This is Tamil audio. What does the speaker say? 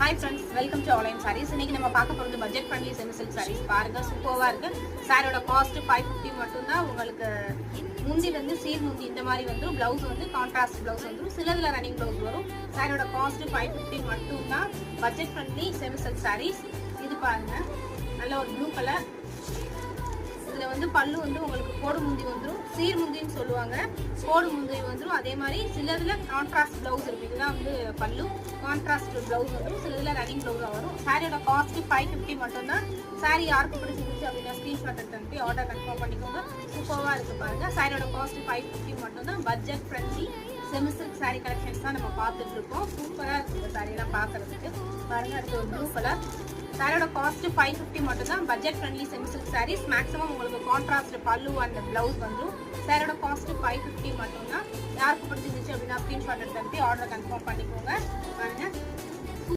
Hi friends, welcome to Online Sarees. இன்னைக்கு நம்ம பார்க்க போறது budget friendly semi silk sarees. பாருங்க சூப்பரா இருக்கு. சாரியோட காஸ்ட் 550 மட்டும் தான். உங்களுக்கு முந்தி வந்து சீர் முந்தி இந்த மாதிரி வந்து ப்ளவுஸ் வந்து கான்ட்ராஸ்ட் ப்ளவுஸ் வந்துரும். சிலதுல ரன்னிங் ப்ளவுஸ் வரும். சாரியோட காஸ்ட் 550 மட்டும் தான். Budget friendly semi silk sarees. இது பாருங்க. நல்ல ஒரு ப்ளூ கலர். இதுல வந்து பல்லு வந்து உங்களுக்கு கோடு முந்தி வந்துரும். சீர் முந்தின்னு சொல்லுவாங்க. கோடு முந்தி வந்துரும். அதே மாதிரி சிலதுல கான்ட்ராஸ்ட் ப்ளவுஸ் இருக்கு. இதுதான் வந்து பல்லு. கான்ட்ராஸ்ட் ப்ளவுஸ் வந்துரும். சிலதுல ரன்னிங் ப்ளவுஸா வரும். சாரியோட காஸ்ட் 550 மட்டும் தான். சாரி யாருக்கு பிடிச்சிருந்துச்சு அப்படின்னா ஸ்கிரீன்ஷாட் எடுத்து அனுப்பி ஆர்டர் கன்ஃபார்ம் பண்ணிக்கோங்க. சூப்பராக இருக்கு பாருங்க. சாரியோட காஸ்ட் 550 மட்டும் தான். Budget friendly semi silk sorry collections தான் நம்ம பார்த்துட்டு இருக்கோம். சூப்பராக இருக்கு இந்த சாரியெல்லாம் பார்க்கறதுக்கு. பாருங்க அது ஒரு ப்ளூ கலர். சாரியோட காஸ்ட் 550 மட்டும் தான். Budget friendly semi silk sarees. Maximum உங்களுக்கு கான்ட்ராஸ்ட் பல்லு அண்ட் பிளவுஸ் வந்துடும். சாரியோட காஸ்ட் 550 மட்டும் தான். யாருக்கு பிடிச்சிருந்துச்சு அப்படின்னா ஸ்கிரீன்ஷாட் எடுத்து ஆர்டர் கன்ஃபார்ம் பண்ணிக்கோங்க. பாருங்க